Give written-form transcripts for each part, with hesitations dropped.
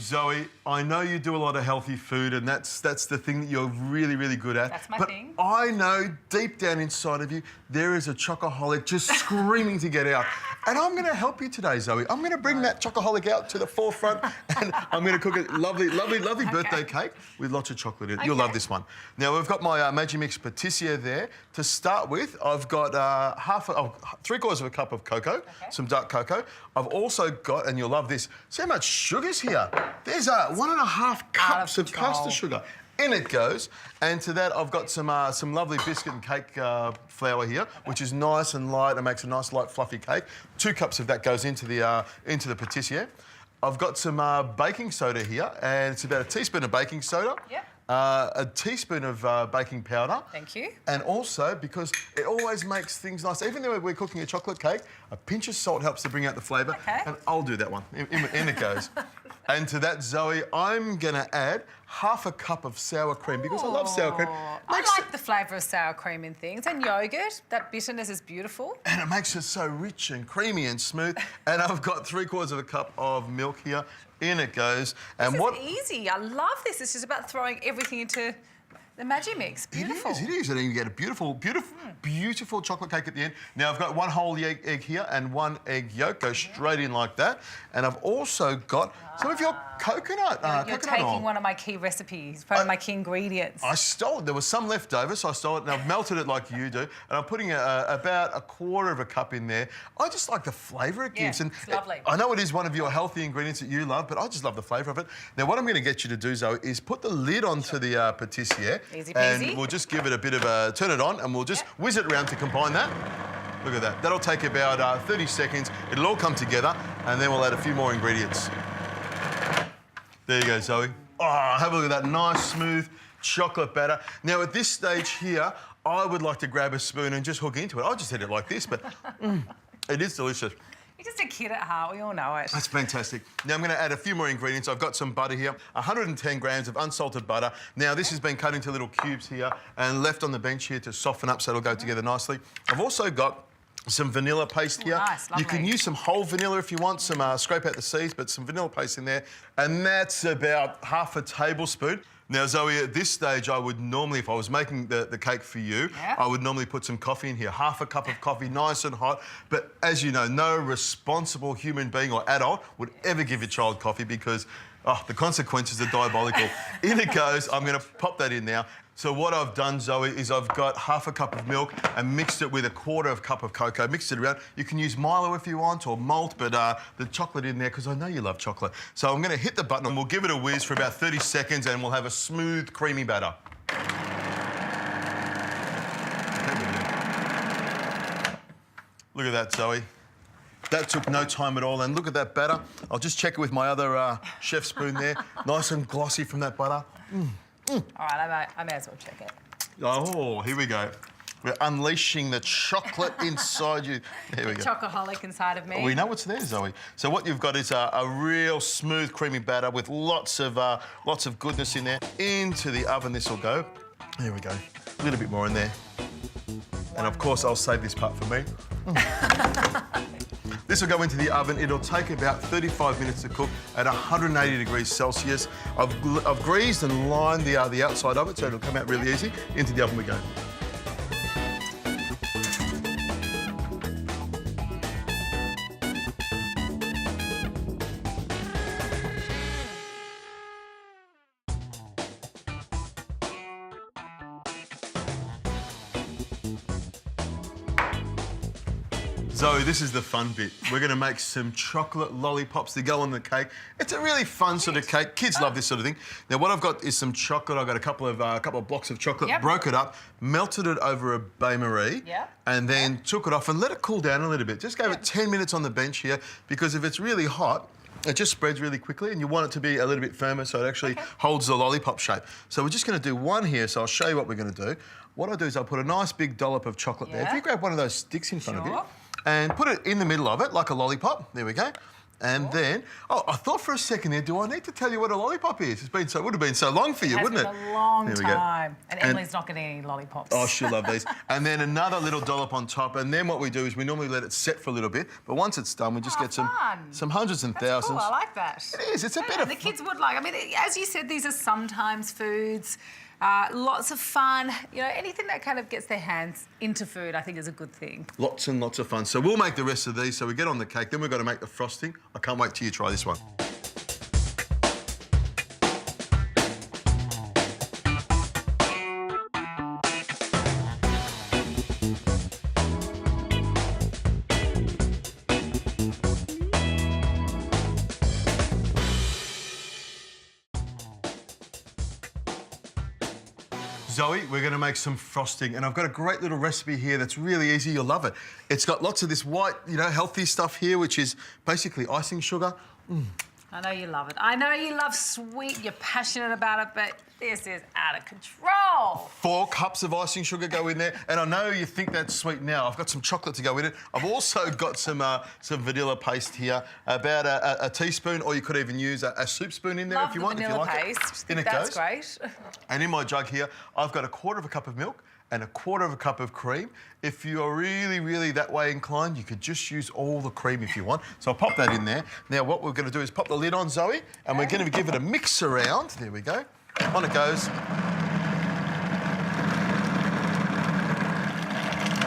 Zoe, I know you do a lot of healthy food and that's the thing that you're really, really good at. That's my thing. But I know deep down inside of you, there is a chocoholic just screaming to get out. And I'm going to help you today, Zoe. I'm going to bring that chocoholic out to the forefront and I'm going to cook a lovely, lovely, lovely birthday cake with lots of chocolate in it. You'll love this one. Now, we've got my Magimix patissier there. To start with, I've got 3/4 of a cup of cocoa, some dark cocoa. I've also got, and you'll love this, see how much sugar's here? There's 1.5 cups of caster sugar. In it goes, and to that I've got some lovely biscuit and cake flour here, which is nice and light and makes a nice light fluffy cake. 2 cups of that goes into the patissier. I've got some baking soda here, and it's about a teaspoon of baking soda. Yep. A teaspoon of baking powder. Thank you. And also, because it always makes things nice, even though we're cooking a chocolate cake, a pinch of salt helps to bring out the flavour. Okay. And I'll do that one. In it goes. And to that, Zoe, I'm going to add 1/2 cup of sour cream because I love sour cream. I like the flavour of sour cream in things, and yoghurt. That bitterness is beautiful. And it makes it so rich and creamy and smooth. And I've got 3/4 cup of milk here. In it goes. And This is easy. I love this. It's just about throwing everything into the Magimix. Beautiful. It is. And then you get a beautiful, beautiful chocolate cake at the end. Now, I've got 1 whole egg here and 1 egg yolk. Go straight in like that. And I've also got some of your coconut You're taking oil. one of my key recipes, one of my key ingredients. I stole it. There was some left over, so I stole it, and I've melted it like you do. And I'm putting about 1/4 cup in there. I just like the flavour it gives. And it's lovely. I know it is one of your healthy ingredients that you love, but I just love the flavour of it. Now, what I'm going to get you to do, Zoe, is put the lid onto the patissier. Easy peasy. And we'll just give it a bit of a... Turn it on, and we'll just whiz it around to combine that. Look at that. That'll take about 30 seconds. It'll all come together, and then we'll add a few more ingredients. There you go, Zoe. Oh, have a look at that nice, smooth chocolate batter. Now, at this stage here, I would like to grab a spoon and just hook into it. I'll just hit it like this, but it is delicious. You're just a kid at heart. We all know it. That's fantastic. Now, I'm going to add a few more ingredients. I've got some butter here, 110 grams of unsalted butter. Now, this has been cut into little cubes here and left on the bench here to soften up so it'll go together nicely. I've also got some vanilla paste here. Nice, you can use some whole vanilla if you want, some scrape out the seeds, but some vanilla paste in there. And that's about 1/2 tablespoon. Now, Zoe, at this stage, I would normally, if I was making the cake for you, I would normally put some coffee in here, 1/2 cup of coffee, nice and hot. But as you know, no responsible human being or adult would ever give a child coffee because, the consequences are diabolical. In it goes. I'm going to pop that in now. So what I've done, Zoe, is I've got 1/2 cup of milk and mixed it with 1/4 cup of cocoa. Mixed it around. You can use Milo if you want or malt, but the chocolate in there, because I know you love chocolate. So I'm going to hit the button and we'll give it a whiz for about 30 seconds and we'll have a smooth, creamy batter. Look at that, Zoe. That took no time at all. And look at that batter. I'll just check it with my other chef spoon there. Nice and glossy from that butter. All right, I may as well check it. Oh, here we go. We're unleashing the chocolate inside you. There we go. Chocoholic inside of me. We know what's there, Zoe. So what you've got is a real smooth, creamy batter with lots of goodness in there. Into the oven this will go. There we go. A little bit more in there. And of course, I'll save this part for me. This will go into the oven. It'll take about 35 minutes to cook at 180 degrees Celsius. I've greased and lined the outside of it, so it'll come out really easy. Into the oven we go. Zoe, this is the fun bit. We're going to make some chocolate lollipops to go on the cake. It's a really fun sort of cake. Kids love this sort of thing. Now, what I've got is some chocolate. I've got a couple of blocks of chocolate, broke it up, melted it over a bain-marie, and then took it off and let it cool down a little bit. Just gave it 10 minutes on the bench here, because if it's really hot, it just spreads really quickly and you want it to be a little bit firmer so it actually holds the lollipop shape. So we're just going to do one here, so I'll show you what we're going to do. What I'll do is I'll put a nice big dollop of chocolate there. If you grab one of those sticks in front of you, and put it in the middle of it, like a lollipop. There we go. And then, I thought for a second there, do I need to tell you what a lollipop is? It would have been so long for you, wouldn't it? It's been a long There we go. time. And Emily's not getting any lollipops. Oh, she'll love these. And then another little dollop on top. And then what we do is we normally let it set for a little bit. But once it's done, we just get some hundreds and That's thousands. cool, I like that. It is. It's a bit of The kids would like. I mean, as you said, these are sometimes foods. Lots of fun. You know, anything that kind of gets their hands into food, I think, is a good thing. Lots and lots of fun. So we'll make the rest of these. So we get on the cake. Then we've got to make the frosting. I can't wait till you try this one. Zoe, we're going to make some frosting, and I've got a great little recipe here that's really easy. You'll love it. It's got lots of this white, healthy stuff here, which is basically icing sugar. I know you love it. I know you love sweet. You're passionate about it, but this is out of control. 4 cups of icing sugar go in there, and I know you think that's sweet now. I've got some chocolate to go in it. I've also got some vanilla paste here, about a teaspoon, or you could even use a soup spoon in there if you want. Vanilla if you like paste. it. In it That's goes. great. And in my jug here, I've got 1/4 cup of milk and 1/4 cup of cream. If you're really, really that way inclined, you could just use all the cream if you want. So I'll pop that in there. Now what we're going to do is pop the lid on, Zoe, and we're going to give it a mix around. There we go. On it goes.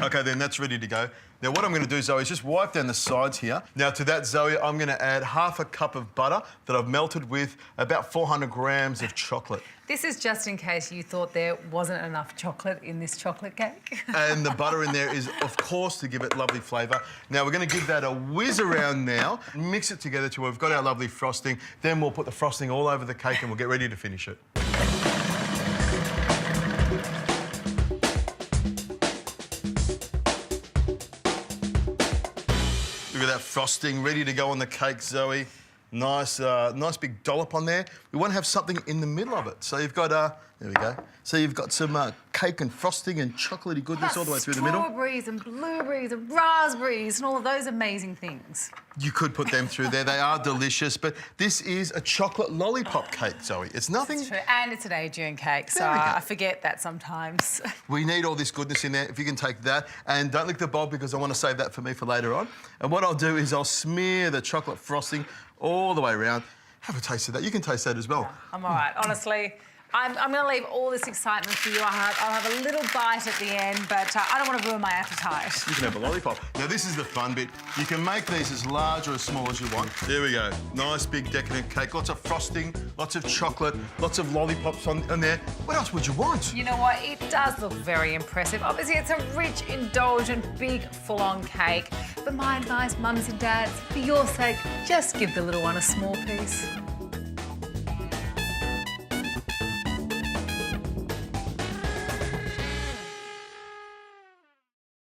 Okay, then that's ready to go. Now what I'm going to do, Zoe, is just wipe down the sides here. Now to that, Zoe, I'm going to add 1/2 cup of butter that I've melted with about 400 grams of chocolate. This is just in case you thought there wasn't enough chocolate in this chocolate cake. And the butter in there is, of course, to give it lovely flavour. Now we're going to give that a whiz around now, mix it together till we've got our lovely frosting. Then we'll put the frosting all over the cake and we'll get ready to finish it. Look at that frosting ready to go on the cake, Zoe. Nice big dollop on there. We want to have something in the middle of it. So you've got, there we go. So you've got some cake and frosting and chocolatey goodness all the way through the middle. Strawberries and blueberries and raspberries and all of those amazing things. You could put them through there. They are delicious, but this is a chocolate lollipop cake, Zoe. It's nothing... It's true, and it's an Adrian cake, so I forget that sometimes. We need all this goodness in there. If you can take that, and don't lick the bowl because I want to save that for me for later on. And what I'll do is I'll smear the chocolate frosting all the way around. Have a taste of that. You can taste that as well. I'm all right. Honestly, I'm going to leave all this excitement for you. I'll have a little bite at the end, but I don't want to ruin my appetite. You can have a lollipop. Now, this is the fun bit. You can make these as large or as small as you want. There we go. Nice, big, decadent cake. Lots of frosting, lots of chocolate, lots of lollipops on there. What else would you want? You know what? It does look very impressive. Obviously, it's a rich, indulgent, big, full-on cake. But my advice, mums and dads, for your sake, just give the little one a small piece.